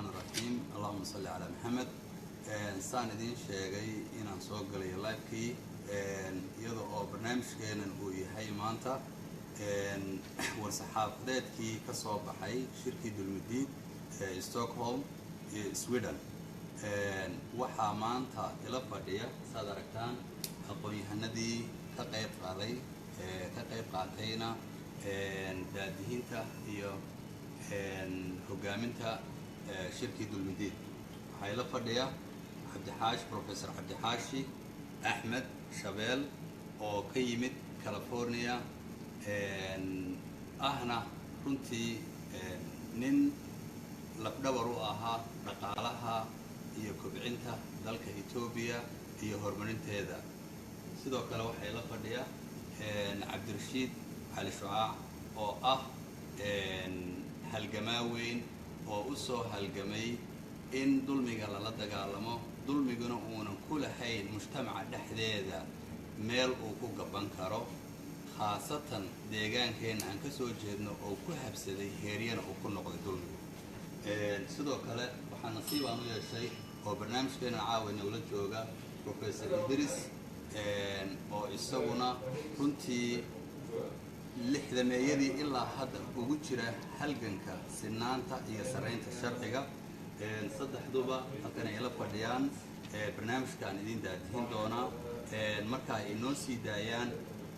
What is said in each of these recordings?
الرحمن الرحيم اللهم صل على محمد ساندين شيغاي inaan soo galay live-kii iyadoo oo barnaamijkeenan uu yahay maanta war-saxaafadeedkii ka soo baxay shirkii dulmidiid Stockholm Sweden waxaa maanta ila fadhiya saad aragtaan aqoon-yahanadii ka qayb qaatayna daadihinta iyo hogaaminta shirkii dulmidiid waxaa ila fadhiya Professor Abdi Haashi Ahmed Shabeel oo ka yimid California ahna runtii nin lafdhabar u ahaa dhaqaalaha iyo kobcinta dalka Ethiopia iyo horumarinteeda sidoo kale waxaa ila fadhiya Cabdirashiid Ali Shucaac oo ah halgamaa weyn oo u soo halgamay in dulmiga lala dagaalamo dulmiguna uunan ku lahayn mujtamaca dhexdeeda meel uu ku gaban karo khaasatan deegaankeena aan ka soo jeedno oo ku habsaday heeryana uu ku noqday dulmiga sidoo kale waxaa nasiib aan u yeeshay oo barnaamijkeena caawina ula jooga Professor Idris oo isaguna runtii lixdameeyadii ilaa hadda ugu jira halganka sinaanta iyo saraynta sharciga saddexduba halkan ay la fadhiyaan barnaamijkan idin daadihin doona marka ay noo sii daayaan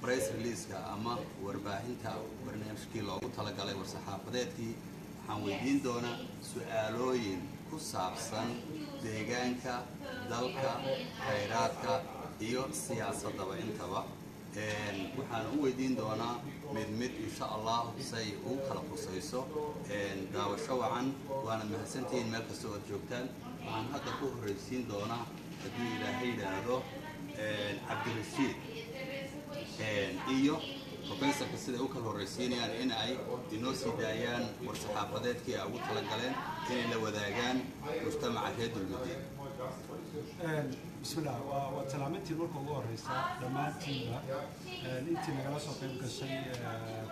press release-ka ama warbaahinta barnaamijkii loogu talagalay war-saxaafadeedkii waxaan weydiin doonaa su'aalooyin ku saabsan deegaanka dalka khayraadka iyo siyaasadaba intaba waxaan u weydiin doonaa mid insha Allah say uu kala qusayso daawasho wacan waana mahadsantihiin meel kasta oo joogtaan waxaan hadda ku horeysiin doonaa haddii Ilaahay yiraahdo Cabdirashiid iyo professorka sida uu kala horeysiinayaan in ay inoo sii daayaan war-saxaafadeedkii ay ugu talagaleen inay la wadaagaan mujtamaca reer dulmidiid بسم الله وسلامتي مركو ugu horeysa dhamaantiina intii nagala soo qayb gashay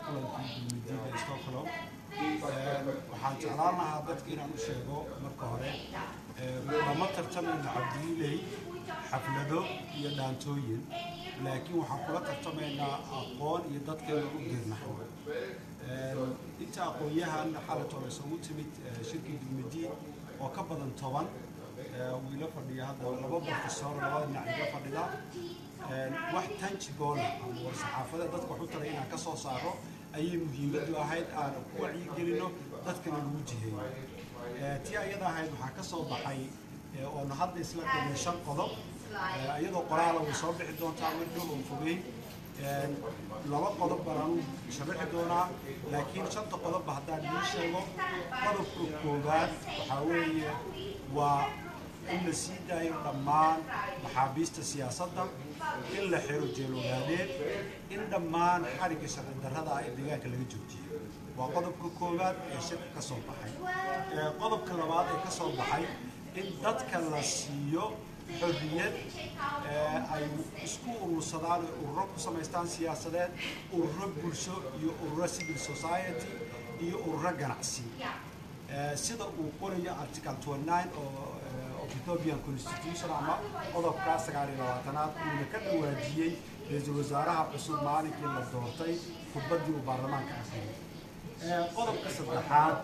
kulankii dulmidiid Stockholm waxaan jeclaan lahaa dadka inaan u sheego marka hore lama tartamayno cabdiiley xaflado iyo dhaantooyin laakiin waxaan kula tartamaynaa aqoon iyo dadkeena u dirnaxo inta aqoonyahan xaalad oo soo timid shirkii dulmidiid oo ka badan 10 wiila fadhiya hadda laba professor laba dhinac fadhida wax tangible ama war-saxaafada dadka wuxuu taray inaan ka soo saaro ayay muhiimadu ahayd aan ku wacyi gelino dadkana lagu jiheeyo tii ayada ahayd waxaa ka soo baxay oo hadda isla qeybay 5 qodob iyadoo qoraal uu soo bixi doontaa mid dhow oo fogay laba qodob baan sharaxi doonaa laakiin 5 qodob haddaan idin sheego qodobka koowaad waxa weeye waa in la sii daayo dhammaan maxaabiista siyaasadda in la xiro jeeloogaadeen in dhammaan xariga sharci darrada ay deegaanka laga joojiyo waa qodobka koowaad ee shirka ka soo baxay qodobka labaad ee ka soo baxay in dadka la siiyo xorriyad ay isku urursadaan ururo ku samaystaan siyaasadeed ururo bulsho iyo ururo civil society iyo ururo ganacsi sida uu qorayo article 29 oo Ethiopian Constitution ama qodobka 29aad uu ka dhawaajiyay ra'iisul wasaaraha cusub maalinkii la doortay khudbadii uu baarlamaanka akhriyay qodobka saddexaad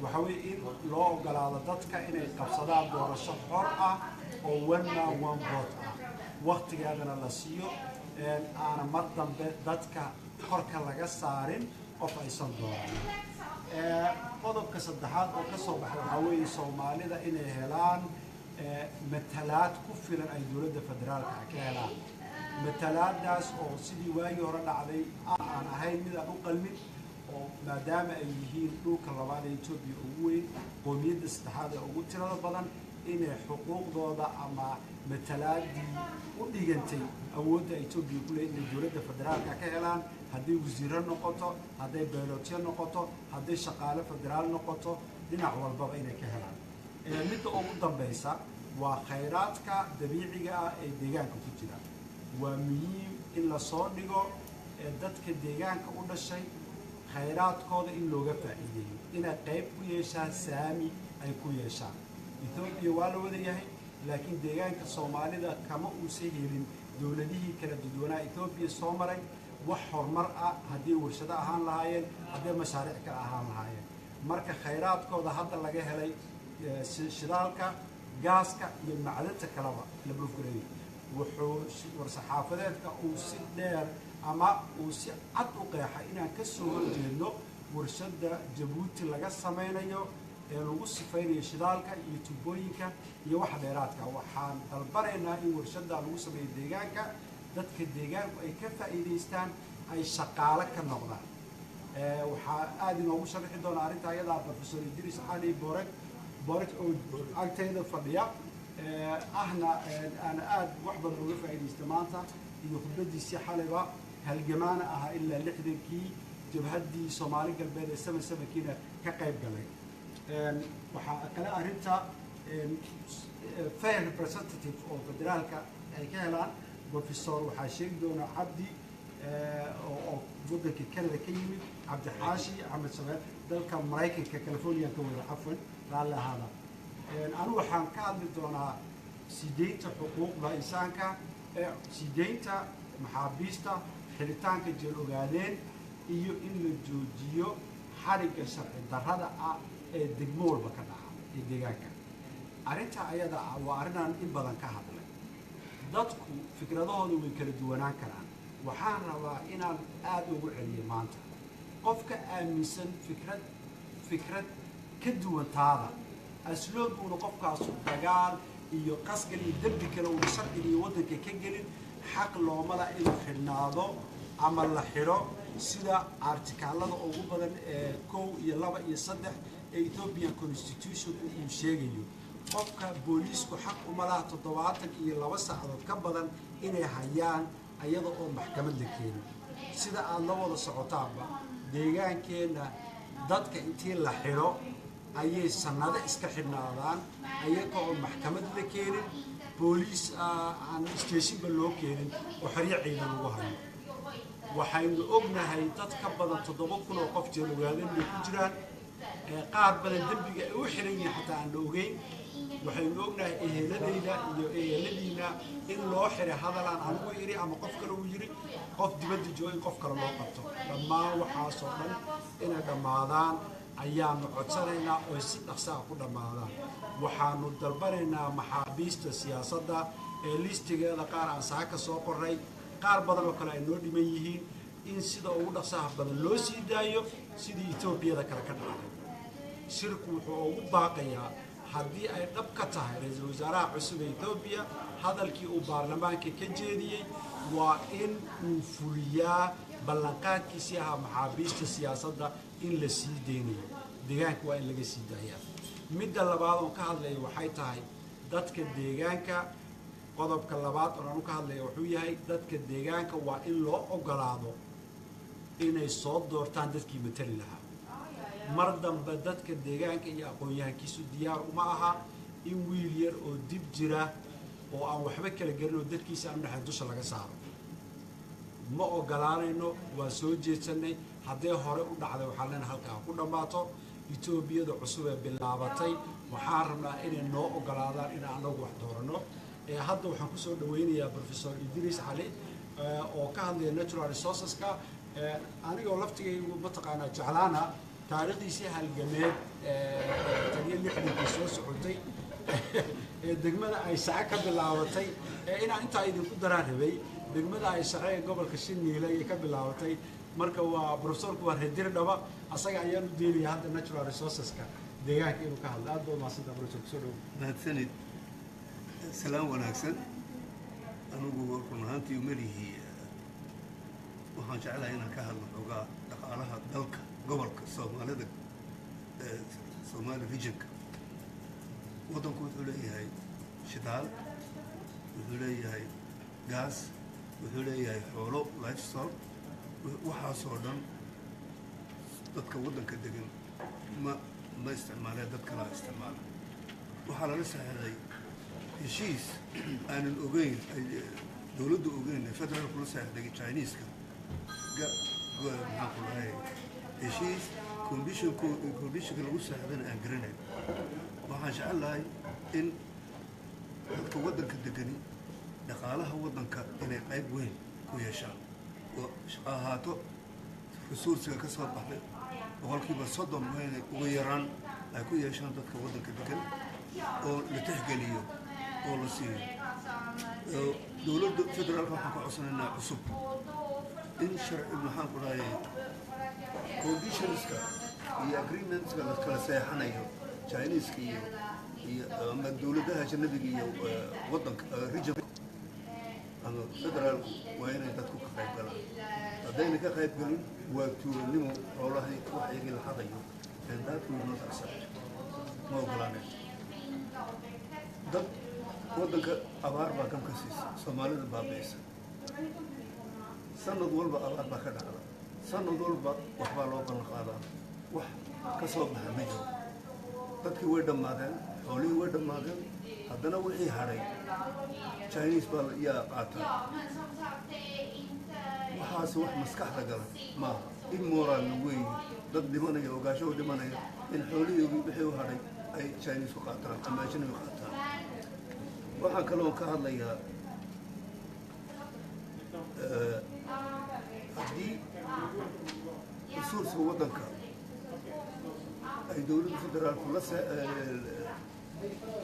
waxa weeye in loo ogolaado dadka inay qabsadaan doorasho xor ah oo one vote ah waqtigeedana la siiyo aan mar dambe dadka korka laga saarin qof aysan dooran qodobka saddexaad oo ka soo baxay waxa weeye Soomaalida inay helaan matalaad ku filan ay dawladda federaalka ka helaan matalaadaas oo sidii waagii hore dhacday aan ahayn mid aan u qalmin oo maadaama ay yihiin dhulka labaad ee Ethiopia ugu weyn qoomiyadda saddexaad ee ugu tirada badan inay xuquuqdooda ama matalaadii u dhigantay awoodda Ethiopia ku leedahay dawladda federaalka ka helaan haddii wasiirro noqoto hadday beelotyo noqoto hadday shaqaale federaal noqoto dhinac walbaba inay ka helaan midda ugu dambaysa waa khayraadka dabiiciga ah ee deegaanka ku jira waa muhiim in la soo dhigo dadka deegaanka u dhashay khayraadkooda in looga faa'iideeyo inay qayb ku yeeshaan saami ay ku yeeshaan Ethiopia waa la wada yahay laakiin deegaanka Soomaalida kama uusan helin dowladihii kala duwanaa Ethiopia soo maray wax horumar ah haddii warshado ahaan lahaayeen haddii mashaariic kale ahaan lahaayeen marka khayraadkooda hadda laga helay shidaalka gaaska iyo macdanta kaleba la buufgareeyay wuxuu war-saxaafadeedka uu si dheer ama uu si cad u qeexay inaan ka soo horjeedno warshada Jabuuti laga sameynayo ee lagu sifaynayo shidaalka iyo tubooyinka iyo wax dheeraadka waxaan dalbanaynaa in warshada lagu sameeyo deegaanka dadka deegaanku ay ka faa'iideystaan ay shaqaale ka noqdaan waxaa aad inoogu sharxi doona arrinta ayada Professor Idris Ali Borek oo agteeda fadhiya ahna aan aad wax badan uga faa'iideysta maanta iyo khudbadiisii xalayba halgamaana aha ilaa 60kii jabhaddii Soomaali galbeed ee 77kiina ka qayb galay waxaa kale arrinta fair representative oo federaalka ay ka helaan Professor waxaa sheegi doona Cabdi oo waddanka Canada ka yimid Cabdi Xaashi Axmed Sameed dalka Mareykanka California ka wada cafwan raalli ahaada anigu waxaan ka hadli doonaa sideynta xuquuqda insaanka sideynta maxaabiista xiritaanka jeel ogaadeen iyo in la joojiyo xariga sharci darrada ah ee degmo walba ka dhaca ee deegaanka arrinta ayada ah waa arrinaan in badan ka hadlay dadku fikradahooda way kala duwanaan karaan waxaan rabaa inaan aad ugu celiyo maanta qofka aaminsan fikrad ka duwan taada asluubuna qofkaasu dagaal iyo qasgal iyo dembi kale uu sharciga iyo waddanka ka gelin xaq looma laha inuu xidhnaado ama la xidho sida artikalada ugu badan ee 1 iyo 2 iyo 3 ee Ethiopian Constitution uu sheegayo qofka booliisku xaq uma laha 72 saacadood ka badan inay hayaan ayada oo maxkamad la keenin sida aad la wada socotaanba deegaankeena dadka intii la xidho ayay sanado iska xidhnaadaan ayaga oo maxkamad la keenin booliis aan stationka loo keenin oo xariiq ciidan ugu hayo waxaynu ognahay dad ka badan 7,000 oo qof jeel ogaadeen inay ku jiraan qaar badan dembiga ay u xiran yihiin xataa aan la ogeyn waxaynu ognahay eheladayda iyo eheladiina in loo xiray hadalaan anigu yiri ama qof kale uu yiri qof dibadda jooga qof kale loo qabto dhammaan waxaasoo dhan inay dhammaadaan ayaanu codsanaynaa oo si dhaqso ah ku dhammaadaan waxaanu dalbanaynaa maxaabiista siyaasadda ee listigeeda qaar aan saaka soo qoray qaar badan oo kale ay noo dhiman yihiin in sida ugu dhaqsaha badan loo sii daayo sidii Etoobiyada kale ka dhacday shirku wuxuu ugu baaqayaa haddii ay dhab ka tahay ra'iisul wasaaraha cusub ee Ethiopia hadalkii uu baarlamaanka ka jeediyay waa in uu fuliyaa ballanqaadkiisii ahaa maxaabiista siyaasadda in la sii deynayo deegaanka waa in laga sii daayaa midda labaad oo ka hadlaya waxay tahay dadka deegaanka qodobka labaad oo aan ka hadlaya wuxuu yahay dadka deegaanka waa in loo ogolaado inay soo doortaan dadkii matali lahaa mar dambe dadka deegaanka iyo aqoon-yahankiisu diyaar uma aha in wiil yar oo dib jira oo aan waxba kala garin oo dadkiisa aan dhaxay dusha laga saaro ma ogolaanayno waa soo jeedsanay haddii hore u dhacday waxaan leenahay halkaa ku dhammaato Etoobiyada cusub ee bilaabatay waxaan rabnaa inay noo ogolaadaan in aan anagu wax doorano hadda waxaan ku soo dhaweynayaa Professor Idris Ali oo ka hadlaya natural resourceska anigoo laftigaygu mataqaanaa jeclaana taariikhdiisii halgameed taniyo 60kii soo socotay degmada ay saca ka bilaabatay inaan intaa idinku daraan rabay degmada ay shaqeeya gobolka Shiniile ay ka bilaabatay marka waa professorku waa redir dhaba asaga ayaan u deeliyay hadda natural resourceska deegaanka inuu ka hadlo aad baa maasanta professor soo dhaw mahadsanid salaam wanaagsan anugu run ahaantii umalihi waxaan jeclahay inaan ka hadlo xogaa dhaqaalaha dalka gobolka Soomaalida Soomaali regionka waddanku wuxuu leeyahay shidaal wuxuu leeyahay gaas wuxuu leeyahay xoolo livestock waxaasoo dhan dadka waddanka degan ma isticmaaleen dad kala isticmaala waxaa lala saxeexday heshiis aanan ogeyn dowladdu ogeyn federaalku la saxeexday Chinese-ka maxaan ku lahay heshiis conditionka lagu saxeexdana aan garanayn waxaan jecelahay in dadka waddanka degani dhaqaalaha waddanka inay qayb weyn ku yeeshaan oo shaqo ahaato resourciga ka soo baxday boqolkiiba 30 waa inay ugu yaraan ay ku yeeshaan dadka waddanka degan oo la tixgeliyo oo la siiyo dowladda federaalka waxaan ka codsanaynaa cusub in sharci maxaan ku dhahay conditionska iyo agreementska la kala seexanayo Chinese iyo ama dowladaha ajnabiga iyo waddanka region ama federal waa inay dadku ka qayb galaan haddayna ka qayb galin waa tuuranimo xoolahay wax iyaga la hadayo and that will not accept ma ogolaaneen dad waddanka abaar baa kam ka siisa soomaalida baabi'isa sanad walba abaar baa ka dhacda sanad walba waxbaa loo ballan qaadaa wax ka soo baxa ma jiro dadkii way dhammaadeen xoolihii way dhammaadeen haddana wixii hadhay Chinese baa yaa qaataa waxaas wax maskaxda gala maaha immoral weeye dad dhimanaya ogaasho u dhimanaya in xoolihii wixii u hadhay ay Chinese ku qaataan ama ajnabi qaataan waxaan kaloo ka hadlayaa haddii resourcega waddanka ay dowladda federaalku la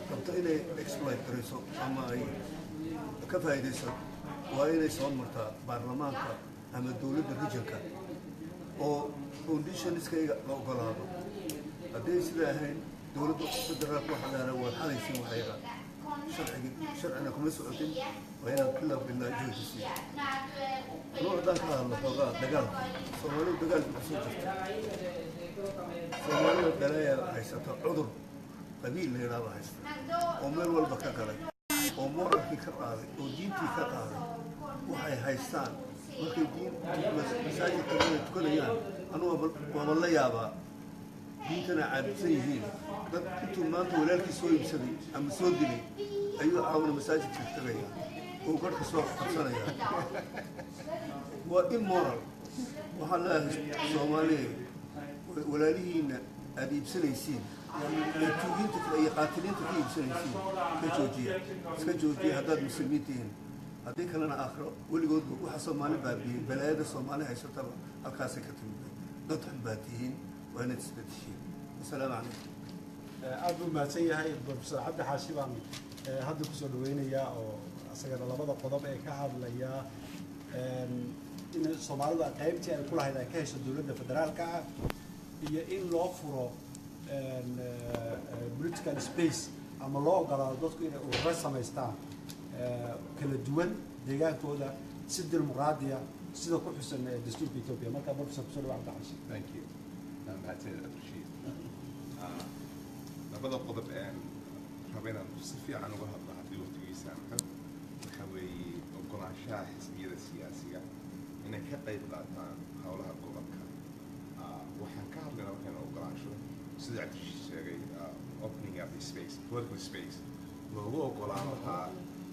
rabto inay exploit garayso ama ay ka faa'iidayso waa inay soo martaa baarlamaanka ama dowladda regionka oo conditionskayga la ogolaado hadday sidaa ahayn dowladda federaalku waxaa leedahay waa xadaysiin waxayga sharcina kuma socotin waa inaad bilaa bilaa joojisay anuu haddaan ka hadlo xoogaa dagaalka soomaalidu dagaalka ku soo jirta soomaalida dhaleeya haysata cudur qabiil la yidhaahdo haysta oo meel walba ka galay oo moralkii ka qaaday oo diintii ka qaaday waxay haystaan markay masaajidka inay tukanayaan anugu waaba la yaabaa diintana caabudsan yihiin dad intuu maanta walaalkii soo iibsaday ama soo dilay ayuu caawina masaajidka tagaya oo garhka soo qabsanaya waa immoral waxaan leeyahay soomaaliya walaalihiina aad iibsanaysiin ee tuugiinta kale iyo qaatiliinta ka iibsanaysiin iska joojiya haddaad muslimiin tihiin haddii kalena aakhiro weligoodba waxa soomaali baabiyey balaayada soomaali haysataba halkaasay ka timid dad xun baa tihiin waa inaad isbedeshiin wasalaamu calaykum aad buu mahadsan yahay professor cabdi xaashi baan hadda kusoo dhaweynayaa oo asagana labada qodob ee ka hadlaya in Soomaalidu qaybtii ay ku lahayd ay ka hesho dowladda federaalka ah iyo in loo furo political space ama loo ogolaado dadku inay ururo samaystaan kala duwan deegaankooda si dimuqraadiya sida ku xusan dastuurka Itoobiya marka professor kusoo dhawaad cabdi xaashi thank you mahadsanid Abdulrashiid labada qodob rabeenan si fiican uga hadla haddii waqtigiisa waxa weeye ogolaanshaha xisbiyada siyaasiga inay ka qayb qaataan howlaha gobolka waxaan ka hadlaynaa markaynu ogolaansho sida Abdulrashiid sheegay opening up the space political space loogu ogolaan lahaa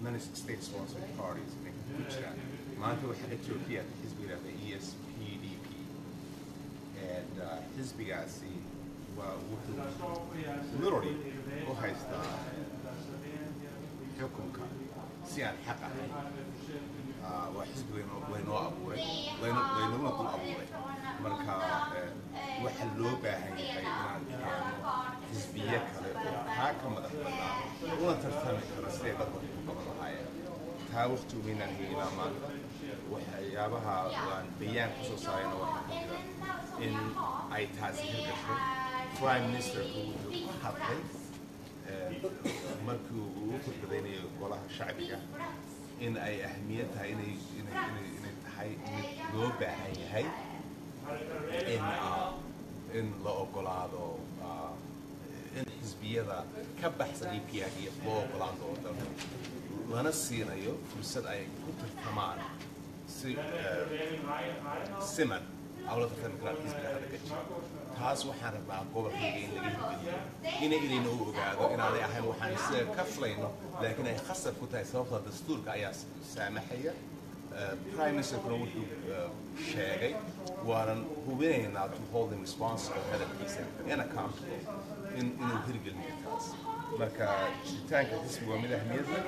non-state sponsored parties inay ku jiraan maanta waxaa Ethiopia xisbiga la ESPDP and xisbigaasi waa wuxuu literally u haystaa xukunka si aan xaq ahayn waa xisbi laynoo abuuray laynaguna dul abuuray marka waxaa loo baahan yahay inaan keeno xisbiye kale oo taa ka madax bannaan una tartami karo siday dadka ku qaban lahaayeen taa waqti weynaan helaa maanta waxyaabaha aan bayaan ku soo saarayna waxaa ku jira in ay taasi hirgasho prime ministerku wuxuu ku hadlay markii uu u khudbadaynayo golaha shacbiga in ay ahmiyad tahay inay tahay mid loo baahan yahay in la ogolaado in xisbiyada ka baxsan EPRDF loo ogolaan doono dalka lana siinayo fursad ay ku tartamaan si siman awla tartami karaan xisbiga hadda ka jira taas waxaan rabnaa gobolkayga in laga hirgeliyo inayna u ogaado inaanay ahayn waxaan sida ka flayno laakiin ay khasab ku tahay sababta dastuurka ayaa saamaxaya prime ministerkuna wuxuu sheegay waanan hubinaynaa to hold him responsible hadalkiisa and accountable inuu hirgelinayo taas marka jiritaanka xisbiga waa mid ahmiyad leh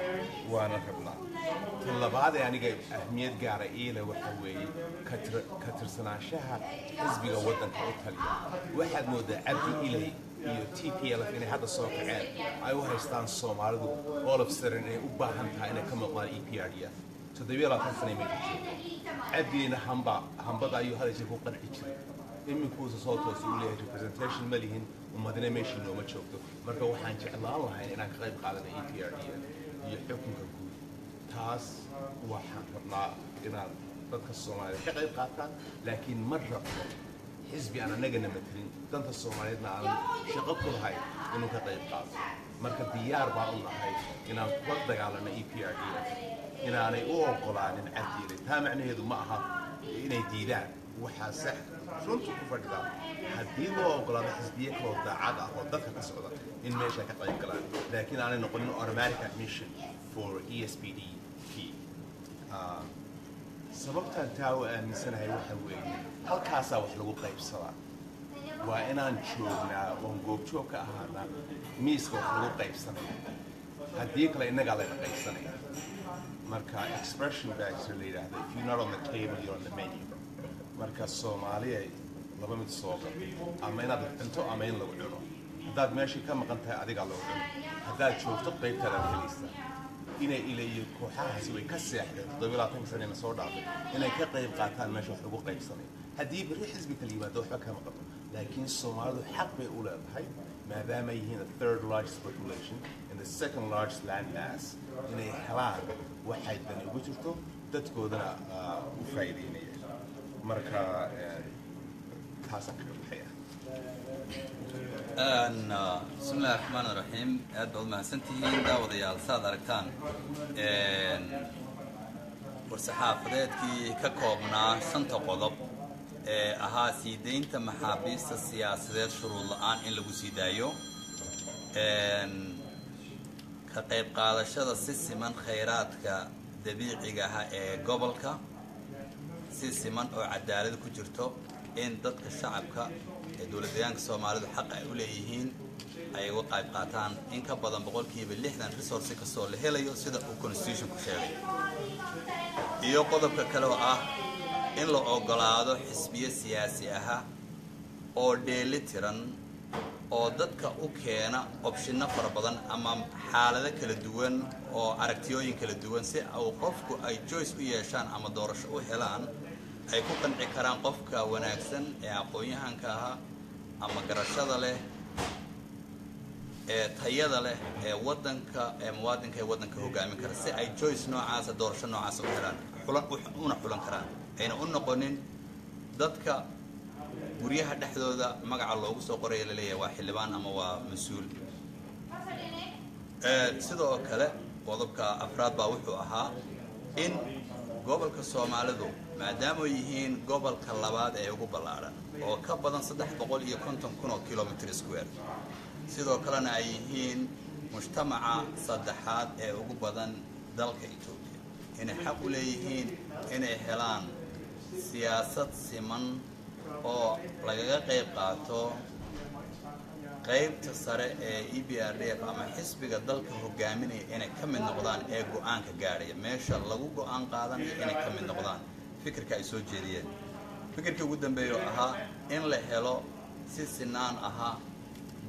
waana rabnaa tan labaad ee aniga ahmiyad gaara iile waxa weeye ka tirsanaanshaha xisbiga waddanka u taliya waxaad moodaa cabdi ilay iyo TPLF inay hadda soo kaceen ay u haystaan Soomaalidu all of sudden inay u baahan tahay inay ka maqlaan EPRDF toddobiyo sano ma jirto cabdina hambada ayuu hadalkiisa ku qanci jiray imikuusa soo toos u leeyahay representation ma lihin ummadina meeshii nooma joogto marka waxaan jeclaan lahayn inaan ka qayb qaadano EPRDF iyo xukunka guud taas waxaan rabnaa inaan dadka Soomaaliyeed ka qayb qaataan laakiin ma rabno xisbi aan anagana matelin danta Soomaaliyeedna aan shaqo ku lahayn inuu ka qayb qaato marka diyaar baan u nahay inaan ku dagaalano EPRDF inaanay u ogolaanin cabdi taa macnaheedu ma aha inay diidaan waxaa sax runtu ku fadhida haddii loo ogolaado xisbiye kaloo daacad ah oo dadka ka socda in meesha ka qayb galaan laakiin aanay noqonin automatic admission for ESPDP sababtaan taa u aaminsanahay waxa weeye halkaasaa wax lagu qaybsadaa waa inaan joognaa oon goobjoog ka ahaana miiska wax lagu qaybsanaya haddii kale innagaa layna qaybsanaya marka expression bags la yidhaahda if you're not on the table you're on the menu marka Soomaaliya laba mid sooga ama inaad cunto ama in lagu cuno haddaad meeshii ka maqan tahay adigaa lagu cuno haddaad joogto qaybtaada helaysaa inay ilayo kooxahaasi way ka seexdeen 27 sano soo dhaafay inay ka qayb qaataan meesha wax lagu qaybsanay haddii bari xisbi kale yimaado waxba kama qabto laakiin Soomaalidu xaq bay u leedahay maadaama ay yihiin the third largest population and the second largest land mass inay helaan waxay dani ugu jirto dadkoodana u faa'iideynaya marka taasaan kaga baxaya بسم الله الرحمن الرحيم aad baad mahadsantihiin daawadayaal saad aragtaan war-saxaafadeedkii ka koobnaa 5 qodob ee ahaa sii deynta maxaabiista siyaasadeed shuruud la'aan in lagu sii daayo ka qayb qaadashada si siman khayraadka dabiiciga ah ee gobolka si siman oo cadaalad ku jirto in dadka shacabka ee dawladdeegaanka Soomaalidu xaq ay u leeyihiin ay uga qayb qaataan in ka badan 60% resource kastoo la helayo sida uu constitution ku sheegay iyo qodobka kale oo ah in la ogolaado xisbiye siyaasi ah oo dheelitiran oo dadka u keena optionno fara badan ama xaalado kala duwan oo aragtiyooyin kala duwan si uu qofku ay choice u yeeshaan ama doorasho u helaan ay ku qanci karaan qofka wanaagsan ee aqoon-yahanka ah ama garashada leh ee tayada leh ee wadanka ee muwaadinka ee wadanka hogaamin kara si ay choice noocaas doorasho noocaas u helaan xulan karaan ayna u noqonin dadka guryaha dhexdooda magaca loogu soo qoray la leeyahay waa xildhibaan ama waa mas'uul sidoo kale qodobka afraad baa wuxuu ahaa in gobolka Soomaalidu maadaama ay yihiin gobolka labaad ee ugu ballaaran oo ka badan 350,000 kilometer square sidoo kalena ay yihiin mujtamaca saddexaad ee ugu badan dalka Itoobiya inay xaq u leeyihiin inay helaan siyaasad siman oo lagaga qayb qaato qaybta sare ee EPRDF ama xisbiga dalka hogaaminaya inay ka mid noqdaan ee go'aanka gaaraya meesha lagu go'aan qaadanayo inay ka mid noqdaan fikirka ay soo jeediyeen fikirkii ugu dambeeyo ahaa in la helo si sinaan aha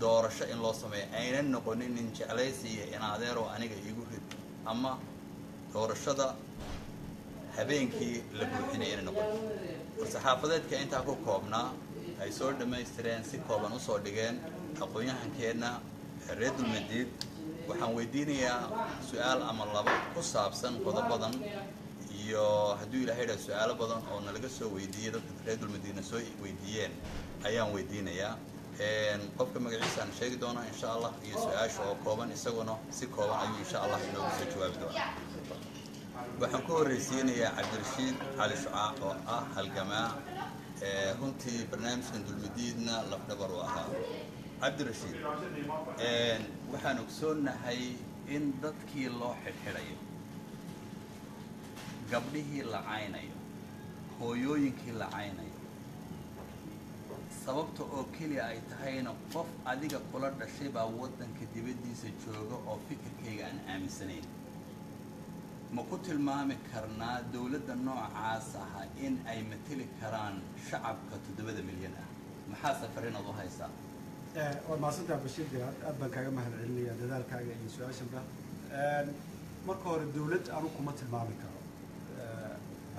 doorasho in loo sameeyo aynan noqonin nin jeclaysi iyo in adeero aniga iigu rid ama doorashada habeenkii la buuxinay inay noqoto war-saxaafadeedka intaa ku koobnaa ay soo dhammaystireen si kooban u soo dhigeen aqoon-yahankeenna reer Dulmadiid waxaan weydiinayaa su'aal ama laba ku saabsan qodobadan iyo hadduu ilaahay dhahay su'aalo badan oo nalaga soo weydiiyay dadka reer Dulmadiidna soo weydiiyeen ayaan weydiinayaa qofka magaciisa aan sheegi doonaa insha Allah iyo su'aasha oo kooban isaguna si kooban ayuu insha Allah inoogu soo jawaabi doonaa waxaan ku horeysiinayaa Cabdirashiid Cali Shucaac oo ah halgamaa runtii barnaamijkan Dulmadiidna lafdhabar u ahaa Cabdirashiid waxaan ogsoonahay in dadkii loo xidhxidhayo gabdhihii la caynayo hooyooyinkii la caynayo sababta oo keliya ay tahayna qof adiga kula dhashay baa waddanka dibaddiisa jooga oo fikirkayga aan aaminsanayn ma ku tilmaami karnaa dowladda noocaas ah in ay mateli karaan shacabka 7 milyan ah maxaa safarinaad u haysaa waa maasantaa Bashiir Garaad aad baan kaaga mahadcelinayaa dadaalkaaga iyo su'aashanba marka hore dowlad aanu kuma tilmaami karo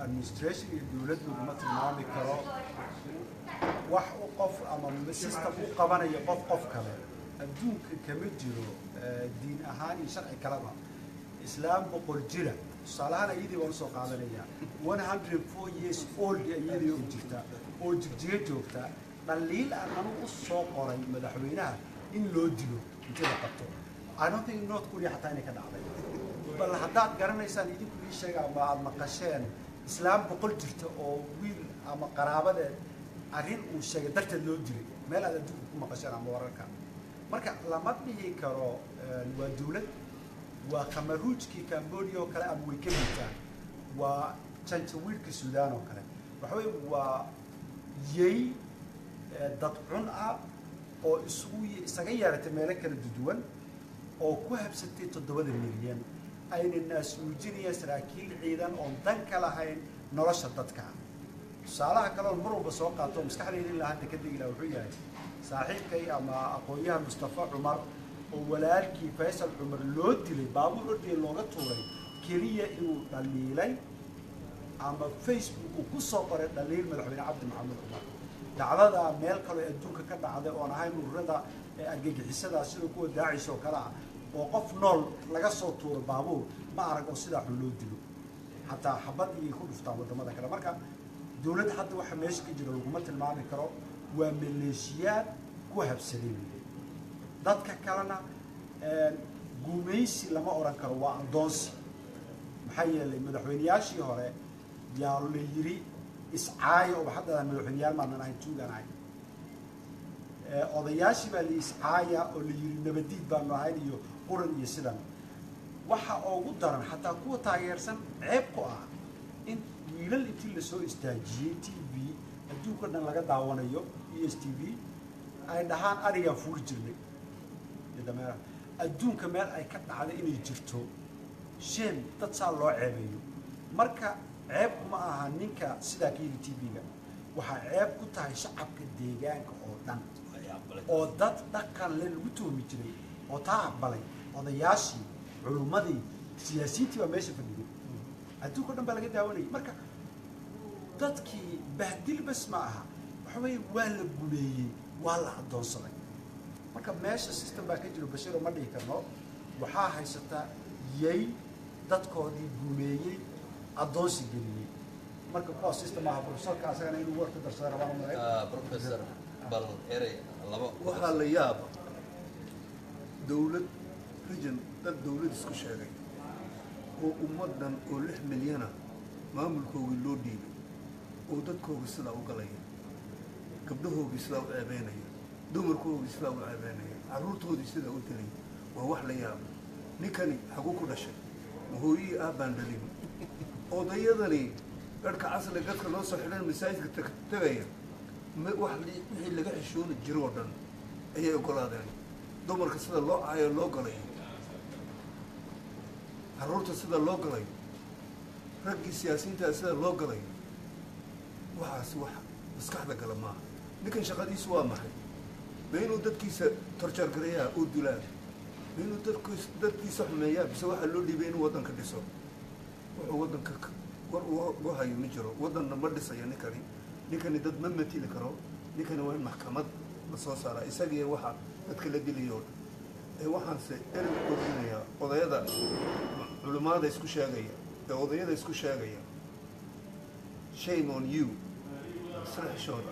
administration iyo dowlad kuma tilmaami karo wax u qof ama system u qabanayo qof kale adduunka kama jiro diin ahaan iyo sharci kaleba islaam boqol jira tusaalahaan ayadii waan soo qaadanayaa 104 years old ayadii oo jirta oo jigjiga joogta dhaliil aan anu u soo qoray madaxweynaha in loo dilo inta la qabto I don't think North Korea xataa inay ka dhacday bal haddaad garanaysaan idinku ii sheega ama aad maqasheen islaam boqol jirta oo wiil ama qaraabadeed arrin uu sheegay darteed loo dilay meel aad adduunka ku maqasheen ama wararka marka lama dhihi karo waa dowlad waa khamaruujkii Cambodia oo kale ama way ka liitaan waa janjawiirka Suudaan oo kale waxa weeye waa yey dad cun ah oo isaga yeeratay meelo kala duwan oo ku habsatay 7 milyan ayna naas muujinaya saraakiil ciidan oo dan ka lahayn nolosha dadka tusaalaha kale oo mar walba soo qaato maskaxdayda ilaa hadda ka digi lahaa wuxuu yahay saaxiibkay ama aqoonyahan Mustafa Cumar oo walaalkii Faysal Cumar loo dilay baabuur ordii looga tuuray kaliya inuu dhaliilay ama Facebook uu ku soo qoray dhaliil madaxweyne Cabdi Maxamed Cumar dacwada meel kale adduunka ka dhacday oo ahayn ururada argagixisada sida kuwa Daacish oo kala oo qof nool laga soo tuuro baabuur ma arag oo sida xun loo dilo hatta xabad iyo ku dhuftaan wadamada kale marka dawladda hadda waxa meesha ka jira laguma tilmaami karo waa maleeshiyaad ku habsadeen dadka kalena gumaysi lama oran karo waa adoonsi maxay yeelay madaxweynayaashii hore yaa la yiri iscaayo oo hadda madaxweynayaal ma ahayn tuuganaay odayaashii baa la iscaaya oo la yiri nabadiid baan ahayn iyo quran iyo sidan waxa ugu daran xataa kuwa taageersan ceeb ku ah in wiilal intii la soo istaajiyay TV adduunka dhan laga daawanayo ESTV ay dhahaan ariga fuul jirnay yadama adduunka meel ay ka dhacday inay jirto sheen dad saa loo ceebayo marka ceeb ma aha ninka sida kii TV-ga waxa ceeb ku tahay shacabka deegaanka oo dhan oo dad dhaqan leh lagu tuhmi jiray oo taa aqbalay odayaashii culumadii siyaasiyiintii baa meesha fadhiyay adduunka dhan baa laga daawanayay marka dadkii bahdil bas ma aha waxa weeye waa la gumeeyey waa la adoonsaday marka meesha system baa ka jiro Bashiir ma dhihi karno waxaa haysata yey dadkoodii gumeeyey adoonsi geliyey marka kuwa system ah professorka asagana inuu warka darsada rabaan maray professor bal erey laba waxaa la yaaba dawlad region dad dawlad isku sheegay oo ummadan oo 6 milyan maamulkooda loo dhiibay oo dadkooda sida u galay gabdhahooda sida u ceebeynaya dumarkooda sida u ceebeynaya caruurtooda sida u dilay waa wax la yaaba ninkani xagu ku dhashay hooyii aabaan dhalin odayadani dadka asal dadka loo soo xidhan masaajidka tagaya wax wixii laga xishoon jiro dhan ayay ogolaadeen dumarka sida loo caayo loo galay caruurta sida loo galay raggii siyaasiyiinta sida loo galay waxaas wax maskaxda gala maaha ninkan shaqadiisu waa maxay baynu dadkiisa torjar gareeyaa oo dulaan baynu dadkiisa xumeeyaa bise waxaa loo dhiibay inuu waddanka dhiso wuxuu waddanka war uu hayo ma jiro waddanna ma dhisaya ninkani dad ma matili karo ninkani waa in maxkamad la soo saaraa isagii waxa dadka la dilayo waxaanse erey kordhinayaa odayada culimmada isku sheegaya odayada isku sheegaya shame on you sirxishooda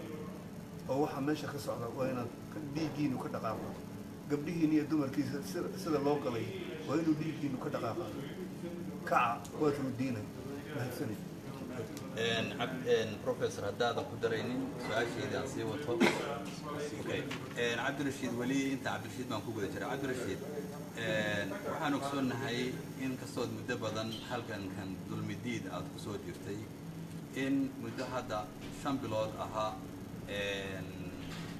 oo waxa meesha ka socda waa inaad dhiiggiinu ka dhaqaaqo gabdhihiina iyo dumarkiisa sida loo galay waa inuu dhiiggiinu ka dhaqaaqo kaca waad rudiinay mahadsanid professor haddaadan ku daraynin su-aasheedii aan sii wato cabdirashiid weli inta cabdirashiid baan ku guda jiray cabdirashiid waxaan ogsoonahay in kastood muddo badan halkankan dulmidiid aad ku soo jirtay in muddo hadda 5 bilood ahaa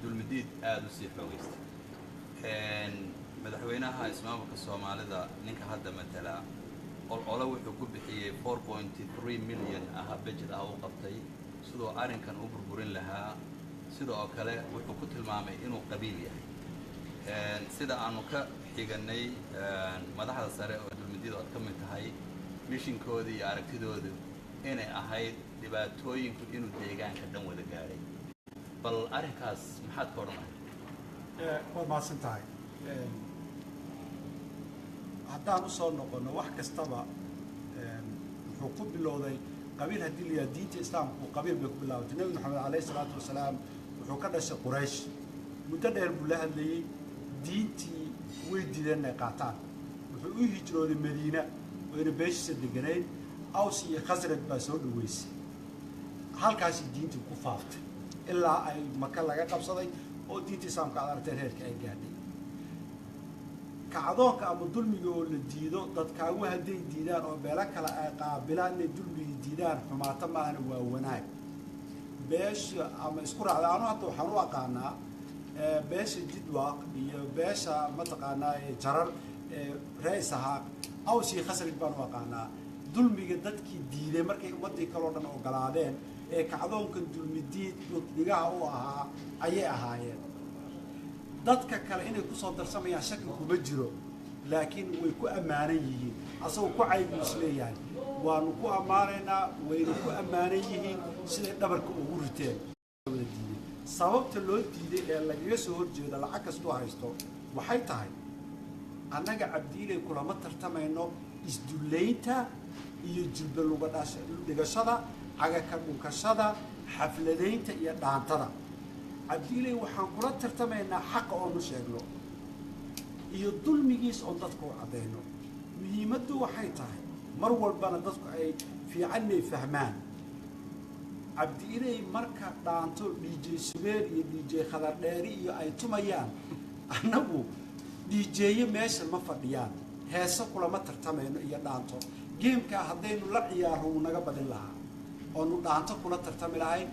dulmidiid aada u sii xoogaystay madaxweynaha ismaamulka soomaalida ninka hadda matala olole wuxuu ku bixiyey 4.3 milyan ah budget ah u qabtay sidoo arrinkan u burburin lahaa sidoo kale wuxuu ku tilmaamay inuu qabiil yahay sida aanu ka xiganay madaxda sare oo dulmidiid oo ka mid tahay mishinkoodii iyo aragtidoodu inay ahayd dhibaatooyinku inuu deegaanka dhan wada gaadhay bal arrinkaas maxaad ka odhanahay waad mahadsan tahay haddaan usoo noqono wax kastaba wuxuu ku bilowday qabiil haddii la yidhaha diinta islaamku qabiil bay ku bilaabatay nebi maxamed calayhi salaatu wasalaam wuxuu ka dhashay quraysh muddo dheer buu la hadlayey diintii way diideen inay qaataan wuxuu u hijrooday madiina wayna beeshiisa deganayd aws iyo khasraj baa soo dhaweysay halkaasii diintii ku faaftay ilaa ay maka laga qabsaday oo diinta islaamka aad aragteen heerka ay gaadhay kacdoonka ama dulmiga oo la diido dadkaagu hadday diidaan oo beelo kale ay qaabilaan inay dulmiga diidaan xumaato maahana waa wanaag beesha ama isku raacda anu hadda waxaan u aqaanaa beesha jidwaaq iyo beesha mataqaanaa jarar ra-is ahaaq aws iyo khasraj baan u aqaanaa dulmiga dadkii diiday markay ummadii kaleo dhan ogolaadeen ee kacdoonkan dulmidiid dhigaha u ahaa ayay ahaayeen dadka kale inay kusoo darsamayaan shaki kuma jiro laakiin way ku ammaanan yihiin asagoo ku caybu isleeyahay waanu ku ammaanaynaa wayna ku ammaanan yihiin siday dhabarka ugu riteen sababta loo diiday ee lagaga soo horjeeda lacag kastuu haysto waxay tahay annaga cabdiilay kulama tartamayno isdullaynta iyo jilba dhigashada cagaka dhunkashada xafladaynta iyo dhaantada cabdiilay waxaan kula tartamaynaa xaqa oonu sheegno iyo dulmigiis oon dadka u caddayno muhiimaddu waxay tahay mar walbana dadku ay fiican inay fahmaan cabdiilay marka dhaanto dj subeer iyo dj khadardheeri iyo ay tumayaan annagu djye meesha ma fadhiyaan heese kulama tartamayno iyo dhaanto geemkaa haddaynu la ciyaaro wuu naga badin lahaa oonu dhaanto kula tartami lahayn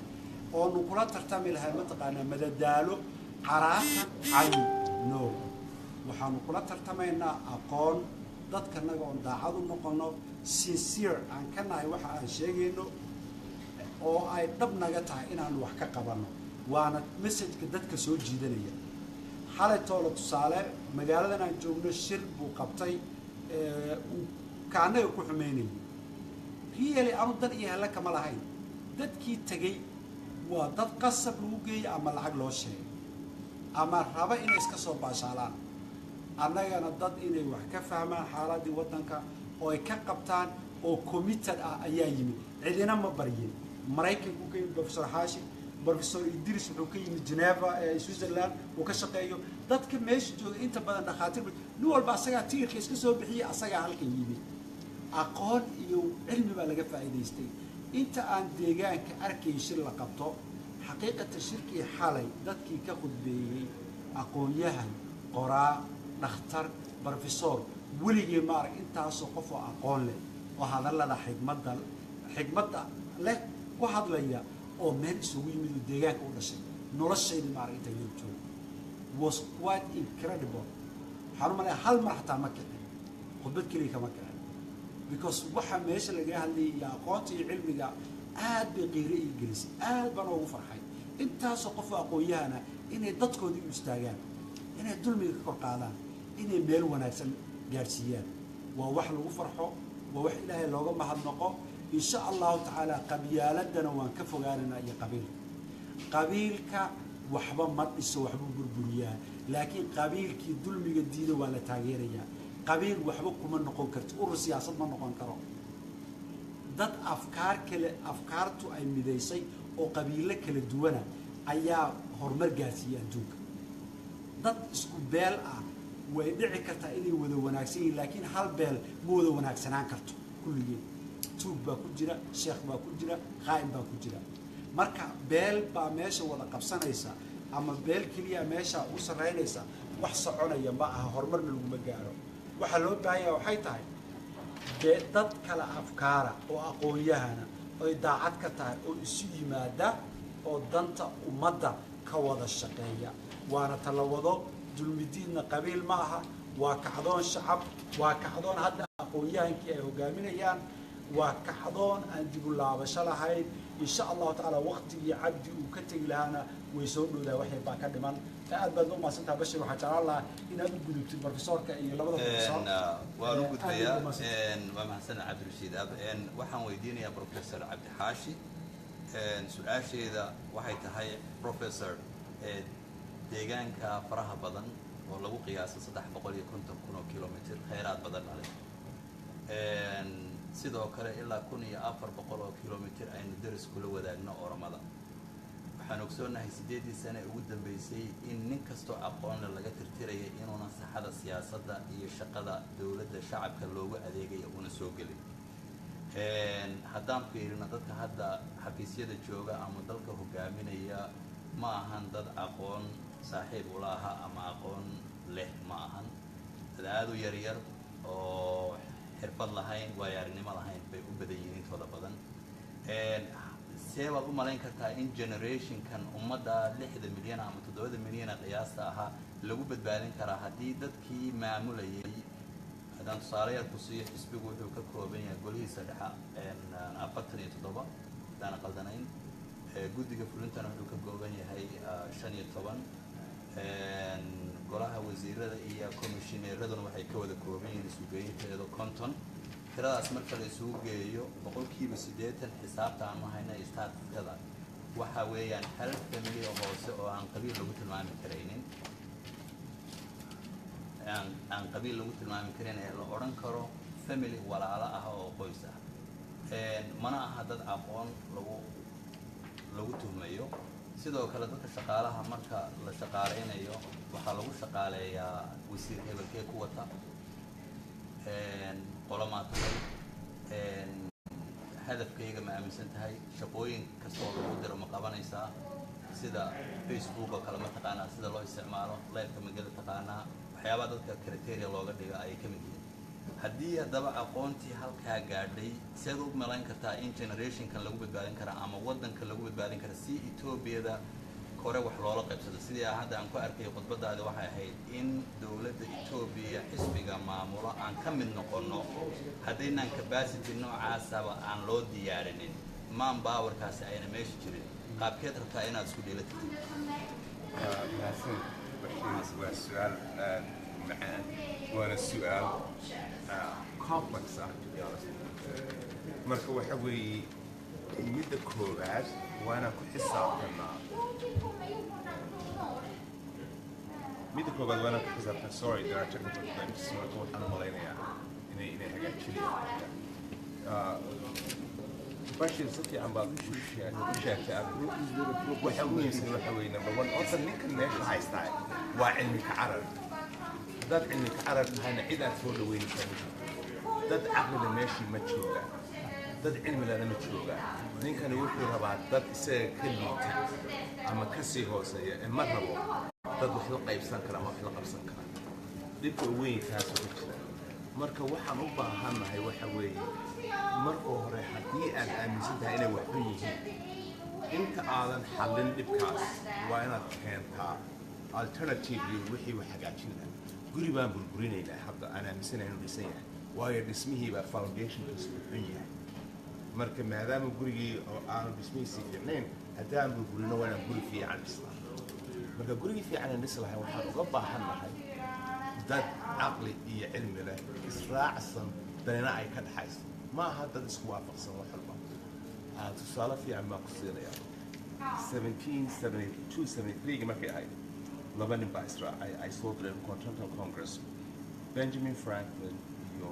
oonu kula tartami lahayn mataqaanaa madadaalo caraatan cayn no waxaanu kula tartamaynaa aqoon dadkanaga oon daacad u noqono sincere aan ka nahay waxa aan sheegayno oo ay dhab naga tahay inaanu wax ka qabanno waana messajka dadka soo jiidanaya xalay toolo tusaale magaaladan aan joogno shir buu qabtay kaanaga ku xumaynayay really anu dan iyo helle kama lahayn dadkii tegey waa dad qasab lagu geeyey ama lacag loo sheegay ama raba inay iska soo baashaalaan annagana dad inay wax ka fahmaan xaaladdii waddanka oo ay ka qabtaan oo committed ah ayaa yimid cidina ma baryin maraykanku ka yimid professor xaashi professor idris wuxuu ka yimid geneva switzerland uu ka shaqeeyo dadka meesha jooga inta badan dhakhaatiir nin walba asagaa tiirka iska soo bixiyey asagaa halkan yimid aqoon iyo cilmi baa laga faa'iidaystay inta aan deegaanka arkay shir la qabto xaqiiqata shirkii xalay dadkii ka khudbeeyey aqoon-yahan qoraa dhakhtar professor weligii maarag intaasoo qof oo aqoon leh oo hadallada xigmadda leh ku hadlaya oo meel isugu yimid oo deegaanka u dhashay noloshayda maarag inta yuu joogo was quite incredible waxaan u malaya hal mar xataa ma kicin khudbad keliya kama kicin because waxa meesha laga hadlayay iyo aqoonta iyo cilmiga aad bay qiiro ii gelisay aad baan ugu farxay intaasoo qof oo aqoon-yahana inay dadkoodii u istaagaan inay dulmiga ka kor qaadaan inay meel wanaagsan gaadhsiiyaan waa wax lagu farxo waa wax ilaahay looga mahadnaqo insha allahu tacaala qabyaaladana waan ka fogaanaynaa iyo qabiilka waxba ma dhiso waxbuu burburiyaa laakiin qabiilkii dulmiga diida waa la taageerayaa qabiil waxba kuma noqon karto urur siyaasad ma noqon karo dad afkaar kale afkaartu ay midaysay oo qabiilo kala duwana ayaa horumar gaarsiiyay adduunka dad isku beel ah way dhici kartaa inay wada wanaagsan yihiin laakiin hal beel ma wada wanaagsanaan karto kulligeed tuug baa ku jira sheekh baa ku jira qaa'im baa ku jira marka beel baa meesha wada qabsanaysa ama beel keliya meesha u sarreynaysa wax soconaya ma aha horumarna laguma gaaro waxaa loo baahan yahay waxay tahay dad kala afkaara oo aqoon-yahana oy daacad ka tahay oo isu yimaada oo danta ummadda كوضع الشقية وأنا تلوضو دلمديننا قبيل معها وكحضون شعب وكحضون هذا أقوياء كي هجامين وكحضون أن تقول لا بشلا هاي إن شاء الله تعالى وقت يعدي وكتير لنا ويسولوا ذا وحي باكر دمان أبدو ما سنتها بشر وحتى الله إن أبو جدود البروفيسور كأي لبض البروفيسور وأنا فيا وما سنة عبد الرشيد وحن ويديني يا بروفيسور عبد الحاشي سؤال شيء إذا وحي تهاي بروفيسور deegaanka كفرها بدن والله قياس 350 كيلومتر خيرات بدن عليه sidoo kale ilaa 1400 kilomitir aynu daris kula wadaagno oramada waxaan ogsoonahay 8 sano ugu dambeysay in nin kasto aqoon laga tirtirayay inuuna saxada siyaasadda iyo shaqada dawladda shacabka loogu adeegayo una soo gelin haddaan fiirino dadka hadda xafiisyada jooga ama dalka hogaaminaya ma ahan dad aqoon saaxiib u laha ama aqoon leh ma ahan dad aad u yar yar oo xirfad lahayn waayo-aragnimo lahayn bay u badan yihiin intooda badan see baad u malayn kartaa in generationkan ummadda 6 milyan ama 7 milyan qiyaasta ahaa lagu badbaadin karaa haddii dadkii maamulayay haddaan tusaale yar ku siiyo xisbigu wuxuu ka kooban yahay golihiisa dhexa 47 haddaan qaldanayn guddiga fulintana wuxuu ka kooban yahay 15 golaha wasiirada iyo komishineeraduna waxay ka wada kooban yihiin isugeynteedu 50 tiradaas marka la isugu geeyo 80% xisaabta aan hayna istaadkada waxa weeyaan hal family hoose oo aan qabiil lagu tilmaami karaynin aan qabiil lagu tilmaami karin ee la oran karo family walaala ah oo qoys ah mana aha dad aqoon lagu tuhmayo sidoo kale dadka shaqaalaha marka la shaqaaleynayo waxaa lagu shaqaaleeyaa wasiir hebelkee ku wata qolamaad hadafkayga ma aaminsan tahay shaqooyin kastoo lagu diro ma qabanaysaa sida Facebook oo kale ma taqaanaa sida loo isticmaalo live-ka magala taqaanaa waxyaabaha dadka criteria looga dhiga ay ka mid yihiin haddii haddaba aqoontii halkaa gaadhay sidaad u malayn kartaa in generationkan lagu badbaadin karaa ama waddanka lagu badbaadin karaa si Etoobiyada kore wax loola qaybsado sidii hadda aan ku arkay khudbadaada waxay ahayd in dawladda Etoobiya xisbiga maamulo aan ka mid noqono haddaynan capacity noocaasaba aan loo diyaarinin man powerkaasi ayna meesha jirin qaabkeed rabtaa inaad isku dheelatirtid والسؤال معان وانا السؤال complex to be honest marka waxa weeye midda koowaad waana ku xisaabtanaa sorry there are technical problems marka waxaan u malaynayaa inay hagaajinayaan bashir si fiican baad u sheegtay waxa muhiimsan waxa weeye number one horta ninkan meesha haystaa waa cilmiga carar dad cilmiga carar tahayna cid aad soo dhaweynaysaa dad caqliga meeshii ma jooga dad cilmilana ma jooga ninkani wuxuu rabaa dad isaga ka liita ama ka sii hooseeya ma rabo dad wax la qaybsan kara ama wax la qabsan kara dhibka weyn kaas ku jira marka waxaan u baahannahay waxa weeye marka hore haddii aad aaminsan tahay inay waxba yihiin inta aadan xallin dhibkaas waa inaad keentaa alternatively wixii wax hagaajin lahaa guri baan burburinaynaa hadda aan aaminsanahay inuu dhisan yahay waayo dhismihiibaa foundationkiisu u xun yahay marka maadaama gurigii oo aanu dhismihiisii fiicnayn haddii aan burburino waa inaan guri fiican dhisnaa marka gurigii fiican aan dhisi lahay waxaan uga baahannahay dad caqli iyo cilmi leh israacsan danina ay ka dhaxayso ma aha dad isku waafaqsan wax walba tusaale fiican baan ku siinayaa 1772 markay ahayd laba nin baa israacay ay soo direen Continental Congress Benjamin Franklin iyo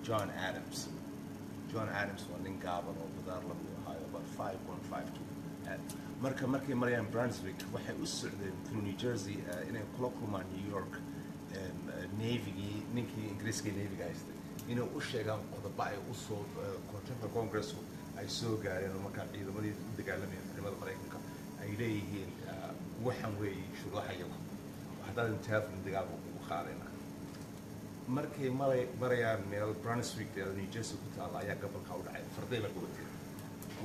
John Adams waa nin gaaban oo gudaar lagu ahaayo about 5.52 markay marayaan Brunswick waxay u socdeen through New Jersey inay kula kulmaan New York navigii ninkii ingiriiska naviga haystay inay u sheegaan qodobo ay u soo Continental Congress ay soo gaareen markaa ciidamadii u dagaalamayeen ciidamada Mareykanka ay leeyihiin waxaan weeye shuruuxa iyagu haddaadan taafin dagaalka ugu qaadayna markay marayaan meel Brunswick ee New Jersey ku taala ayaa gobolka u dhacay farday la gubatay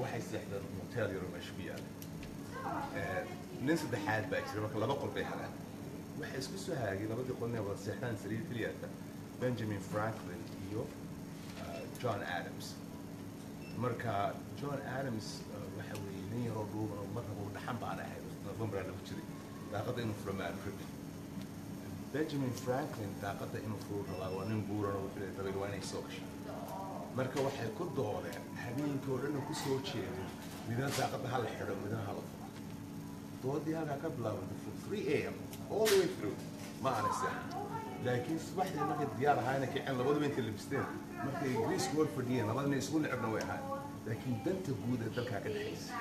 waxay seexdeen hotel yar oo meesha ku yaala nin saddexaad baa jira marka laba qol bay helaan waxay isku soo haagay labadii qolna wada seexdaan sariir keliyata Benjamin Franklin iyo John Adams marka John Adams waxa weeye nin yaroo dhuuban oo marka uu dhaxan baan ahay November lagu jiray daaqada inuu furmaan rabbi Benjamin Franklin daaqada inuu furo rabaa waa nin buuran oo dabay waa inay soo gashay marka waxay ku doodeen habeenkii oo dhan ku soo jeeday midna daaqada hal xidho midna hal doodii halkaa ka bilaabantay from 3 AM all the way through ma aanaysan laakiin subaxdii markay diyaar ahaayna kicin labaduba inta labisteen markay ingiriisku hor fadhiyeen labadana isku necebna way ahayd laakiin danta guud ee dalkaa ka dhexaysa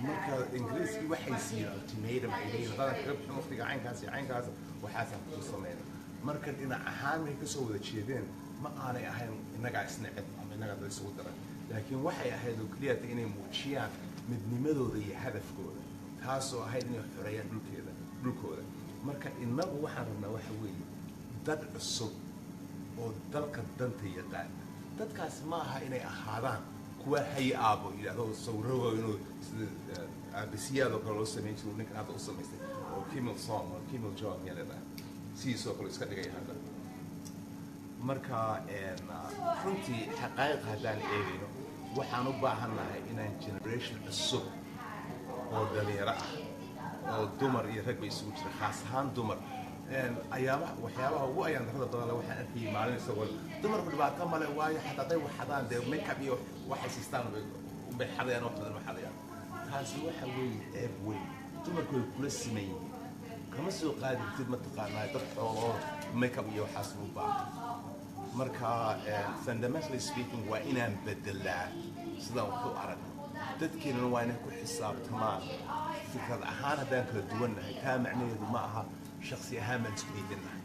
marka ingiriiskii waxay siiyeen ultimatum ay leeyihiin qadan kaga bixin waqtiga caynkaas waxaasaan ku sameynay marka dhinac ahaan way ka soo wada jeedeen ma aanay ahayn innagaa isneceb ama innagaa dad isugu daran laakiin waxay ahayd oo keliyata inay muujiyaan midnimadooda iyo hadafkooda taasoo ahayd inay xoreeyaan dhulkooda marka innagu waxaan rabnaa waxa weeye dad cusub oo dalka danta yaqaan dadkaas ma aha inay ahaadaan kuwa hay aabo yidhaahdo sawirro inuu sida aabisiyaadoo kale loo samayn jiro ninkan hadda u samaystay oo Kim Il Sung oo Kim Il Jong yalada sidiisoo kale iska dhigay hadda marka runtii xaqaa'iq haddaan eegayno waxaan u baahannahay inaan generation cusub oo dhalinyaro ah oo dumar iyo rag bay isugu jira khaas ahaan dumar waxyaabaha ugu ayaan darrada badan waxaan arkayay maalin isagoo dumarku dhibaato male waayo xataa day waxadaan dee makeup iyo waxay siistaan bay xadayaan wax badan waxadayaan taasi waxa weeye ceeb weyn dumarku way kula siman yihiin kama soo qaadi kartid mataqaanaa dad xooloo makeup iyo waxaas u baahan marka fundamentally speaking waa inaan bedelaa sidaan wax u aragno dadkeenana waa inay ku xisaabtamaan fikrad ahaan haddaan kala duwannahay taa macnaheedu ma aha shaksi ahaan baan isku diidanahay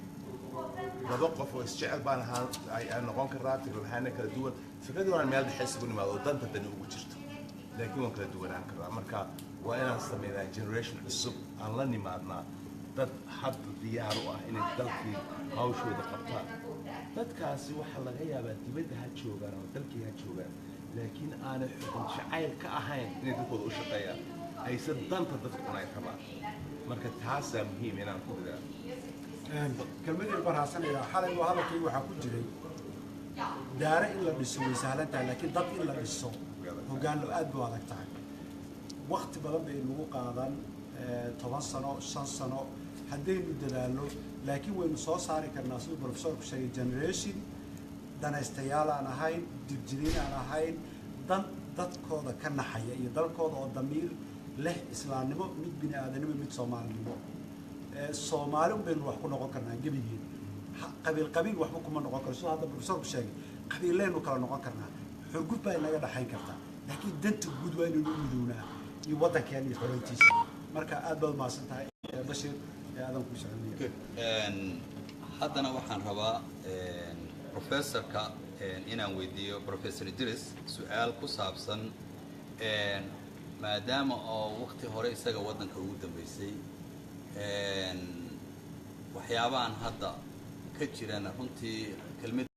laba qof oo isjecel baan ahaan noqon karaa fikrad ahaana kala duwan fikradu waan meel dhexe isugu nimaado oo danta dani ugu jirto laakiin waan kala duwanaan karaa marka waa inaan sameynaa generation cusub aan la nimaadnaa dad hadda diyaar u ah inay dalkii hawshooda qabtaan dadkaasi waxaa laga yaabaa dibadda ha joogaan oo dalkii ha joogaan laakiin aanay xukun jacayl ka ahayn inay dadkooda u shaqeeyaan aysan danta dadku unay rabaan marka taasaa muhiim inaan ku dadaalo kelmadii barhaasanaya xalay waa hadalkii waxaa ku jiray daare in la dhiso way sahlan tahay laakiin dad in la dhiso hoggaan lo aad buu adag tahay waqti badan bay nagu qaadan 10 sano 5 sano haddaynu dadaalno laakiin waynu soo saari karnaa siduu professorku sheegay generation danaystayaal aan ahayn dibjiriin aan ahayn dadkooda ka naxaya iyo dalkooda oo damiir leh islaamnimo mid bini aadanimo mid soomaalinimo soomaali baynu wax ku noqon karnaa gebigeed qabiil waxba kuma noqon karo soo hadda professorku sheegay qabiilaynu kala noqon karnaa xurgud baa inaga dhaxayn kartaa laakiin danta guud waa inaynu u midownaa iyo waddankeena iyo xoreyntiisa marka aad baad mahadsan tahay Bashir aadan ku soconaya haddana waxaan rabaa professorka inaan weydiiyo professor Idris su'aal ku saabsan maadaama oo waqti hore isaga waddanka ugu dambeysay waxyaabahan hadda ka jirana runtii kelmad